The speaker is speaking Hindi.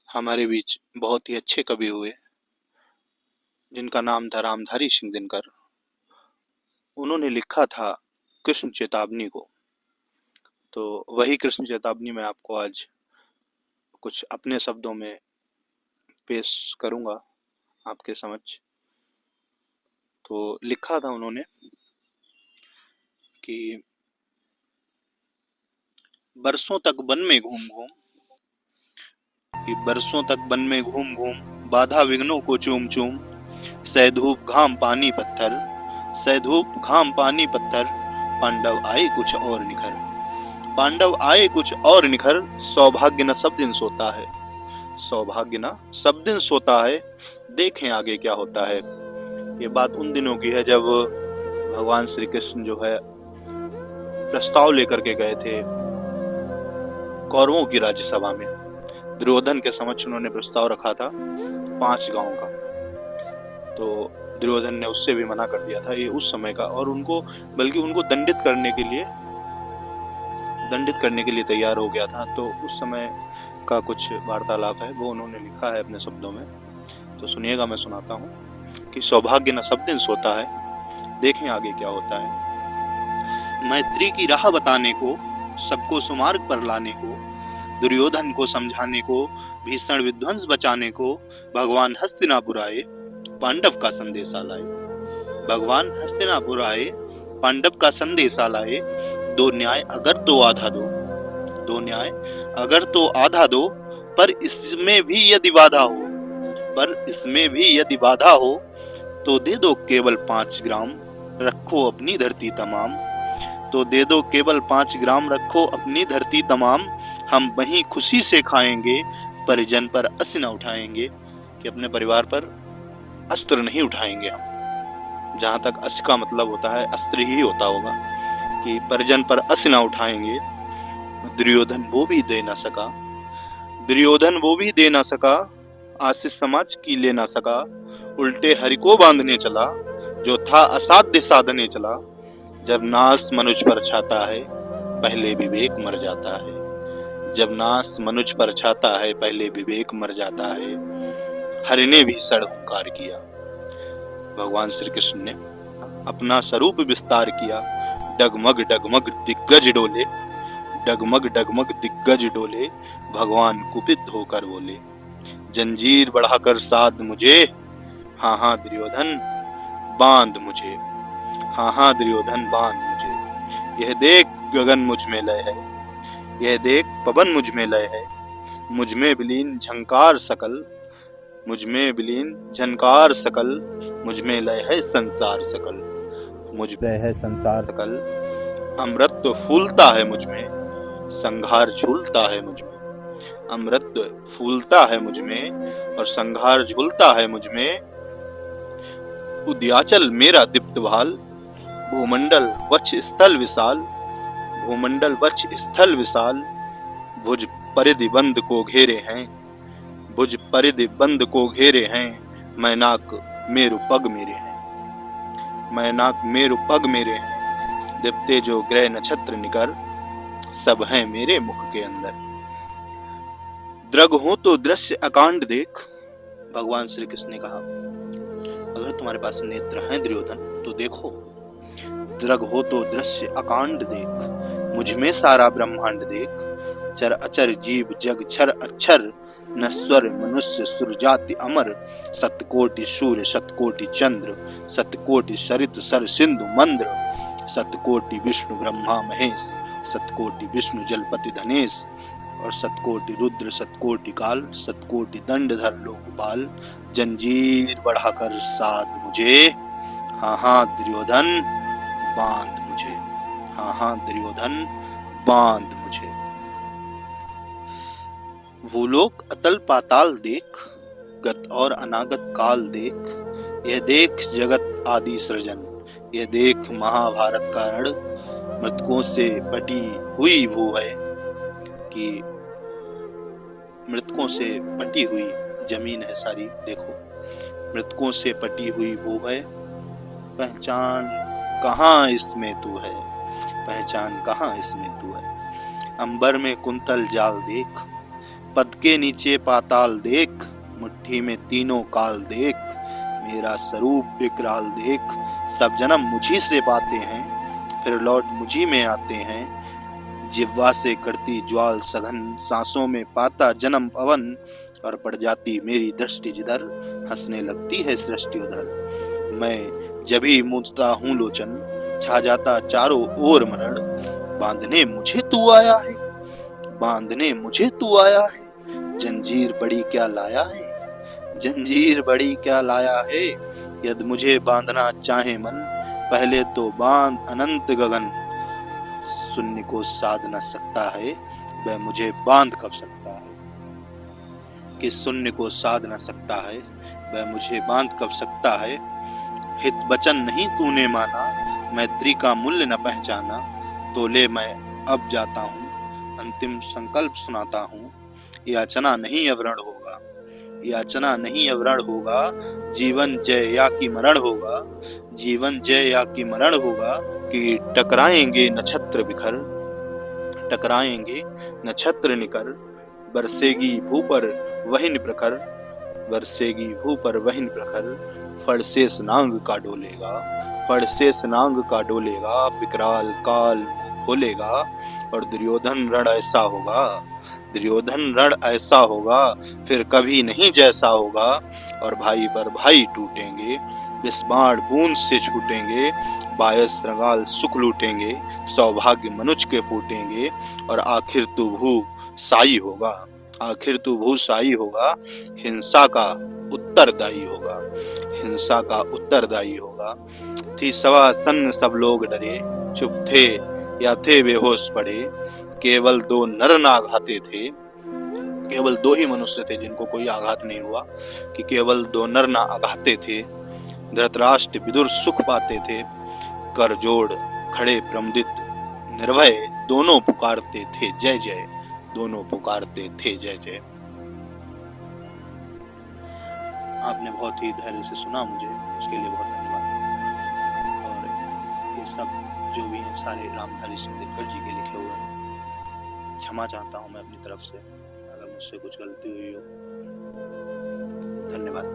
हमारे बीच बहुत ही अच्छे कवि हुए जिनका नाम था रामधारी सिंह दिनकर। उन्होंने लिखा था कृष्ण चेतावनी को। तो वही कृष्ण चेतावनी मैं आपको आज कुछ अपने शब्दों में पेश करूंगा आपके समक्ष। तो लिखा था उन्होंने कि बरसों तक वन में घूम घूम कि बरसों तक वन में घूम घूम बाधा विघ्नों को चूम चूम सह धूप घाम पानी पत्थर सह धूप घाम पानी पत्थर पांडव आए कुछ और निखर पांडव आए कुछ और निखर सौभाग्य न सब दिन सोता है सौभाग्य न सब दिन सोता है देखें आगे क्या होता है। ये बात उन दिनों की है जब भगवान श्री कृष्ण जो है प्रस्ताव लेकर के गए थे कौरवों की राज्यसभा में। दुर्योधन के समक्ष उन्होंने प्रस्ताव रखा था 5 गांव का। तो दुर्योधन ने उससे भी मना कर दिया था। ये उस समय का, और उनको बल्कि उनको दंडित करने के लिए तैयार हो गया था। तो उस समय का कुछ वार्तालाप है, वो उन्होंने लिखा है अपने शब्दों में। तो सुनिएगा, मैं सुनाता हूँ कि सौभाग्य न सब दिन सोता है, देखें आगे क्या होता है। मैत्री की राह बताने को, सबको सुमार्ग पर लाने को, दुर्योधन को समझाने को, भीषण विध्वंस बचाने को भगवान हस्तिनापुर आए, पांडव का संदेशा लाए। भगवान हस्तिनापुर आए, पांडव का संदेशा लाए। दो न्याय अगर तो आधा दो, दो न्याय अगर तो आधा दो, पर इसमें भी यदि बाधा हो, पर इसमें भी यदि बाधा हो, तो दे दो केवल 5 ग्राम, रखो अपनी धरती तमाम। तो दे दो केवल 5 ग्राम, रखो अपनी धरती तमाम। हम वहीं खुशी से खाएंगे, परिजन पर अस्त्र न उठाएंगे। कि अपने परिवार पर अस्त्र नहीं उठाएंगे हम। जहां तक अस्त्र का मतलब होता है, अस्त्र ही होता होगा कि परिजन पर अस्त्र न उठाएंगे। दुर्योधन वो भी दे ना सका, दुर्योधन वो भी दे ना सका, आशीष समाज की ले ना सका। उल्टे हरि को बांधने चला, जो था असाध्य साधने चला। जब नाश मनुष्य पर छाता है, पहले विवेक मर जाता है। जब नाश मनुष्य पर छाता है, पहले विवेक मर जाता है। हरि ने भी सड़हुंकार किया। भगवान श्री कृष्ण ने अपना स्वरूप विस्तार किया। डगमग डगमग दिग्गज डोले, डगमग डगमग दिग्गज डोले। भगवान कुपित होकर बोले, जंजीर बढ़ाकर साध मुझे, हाँ हाँ दुर्योधन बांध मुझे। हाँ हाँ दुर्योधन बांध मुझे। यह देख गगन मुझ में लय है, यह देख पवन मुझ में लय है। मुझ में विलीन झंकार सकल, मुझ में विलीन झंकार सकल। मुझ में लय है संसार सकल, मुझ में है संसार सकल। अमृत फूलता है मुझ में, संघार झूलता है मुझ में। अमृत फूलता है मुझ में और संघार झूलता है मुझ में। उदयाचल मेरा दीप्त भाल, भूमंडल वक्ष स्थल विशाल। भूमंडल वक्ष स्थल विशाल। भुज परिधि बंद को घेरे हैं, भुज परिधि बंद को घेरे हैं। मैनाक मेरु पग मेरे हैं, मैनाक मेरु पग मेरे हैं। दिप्ते जो ग्रह नक्षत्र निकर, सब हैं मेरे मुख के अंदर। दृग हो तो दृश्य अकांड देख। भगवान श्री कृष्ण ने कहा, अगर तुम्हारे पास नेत्र हैं दुर्योधन तो देखो। दृग हो तो दृश्य अकांड देख, मुझ में सारा ब्रह्मांड देख। चर अचर जीव जग छर अक्षर, नश्वर मनुष्य सुर जाति अमर। सतकोटि सूर्य सतकोटि चंद्र, सतकोटि सरित सर सिंधु मंद्र। सतकोटि विष्णु ब्रह्मा महेश, सतकोटि विष्णु जलपति धनेश। और सतकोटि रुद्र सतकोटि काल, सतकोटि दंडधर लोकपाल। जंजीर बढ़ाकर साध मुझे, हाँ हाँ दुर्योधन बांध मुझे। हाँ हाँ दुर्योधन बांध मुझे। वो लोग अतल पाताल देख, गत और अनागत काल देख। यह देख जगत आदि सृजन, यह देख महाभारत का रण। मृतकों से पटी हुई वो है कि मृतकों से पटी हुई जमीन है सारी। देखो मृतकों से पटी हुई वो है, पहचान कहाँ इसमें तू है, पहचान कहाँ इसमें तू है। अंबर में कुंतल जाल देख, पद के नीचे पाताल देख, मुट्ठी में तीनों काल देख, मेरा स्वरूप विकराल देख। सब जन्म मुझी से पाते हैं, फिर लौट मुझी में आते हैं। जिह्वा से करती ज्वाल सघन, सांसों में पाता जन्म पवन। और पड़ जाती मेरी दृष्टि जिधर, हंसने लगती है सृष्टि उधर। मैं जभी मूंदता हूँ लोचन, छा जाता चारों ओर मरण। बांधने मुझे तू आया है, बांधने मुझे तू आया है। जंजीर बड़ी क्या लाया है, जंजीर बड़ी क्या लाया है। यदि मुझे बांधना चाहे मन, पहले तो बांध अनंत गगन। शून्य को साध न सकता है, वह मुझे बांध कब सकता है। कि शून्य को साध न सकता है, वह मुझे बांध कब सकता है। हित वचन नहीं तूने माना, मैत्री का मूल्य न पहचाना। तो ले मैं अब जाता हूँ, अंतिम संकल्प सुनाता हूँ। याचना नहीं अवरण होगा, याचना नहीं अवरण होगा। जीवन जय या कि मरण होगा, जीवन जय या कि मरण होगा। कि टकराएंगे नक्षत्र बिखर, टकराएंगे नक्षत्र निकर। बरसेगी भू पर वही प्रखर, बरसेगी भू पर वही प्रखर। फड़ से स्नांग का डोलेगा, फड़ से स्नांग का डोलेगा। विकराल काल खोलेगा, और दुर्योधन रण ऐसा होगा, दुर्योधन रण ऐसा होगा। फिर कभी नहीं जैसा होगा। और भाई पर भाई टूटेंगे, विस्मार बूंद से छूटेंगे। बायस श्रृंगाल सुख लूटेंगे, सौभाग्य मनुज के फूटेंगे। और आखिर तू भू साई होगा, आखिर तू भू साई होगा। हिंसा का उत्तरदायी होगा, हिंसा का उत्तरदायी होगा। थी सवा सन्न सब लोग डरे, चुप थे या थे बेहोश पड़े। केवल दो नर नाघाते थे, केवल दो ही मनुष्य थे जिनको कोई आघात नहीं हुआ। कि केवल दो नर ना आघाते थे। धृतराष्ट्र विदुर सुख पाते थे, कर जोड़ खड़े प्रमुदित निर्भय। दोनों पुकारते थे जय जय, दोनों पुकारते थे जय जय। आपने बहुत ही धैर्य से सुना मुझे, उसके लिए बहुत धन्यवाद। और ये सब जो भी है सारे रामधारी सिंह दिनकर जी के लिखे हुए हैं। क्षमा चाहता हूँ मैं अपनी तरफ से अगर मुझसे कुछ गलती हुई हो। धन्यवाद।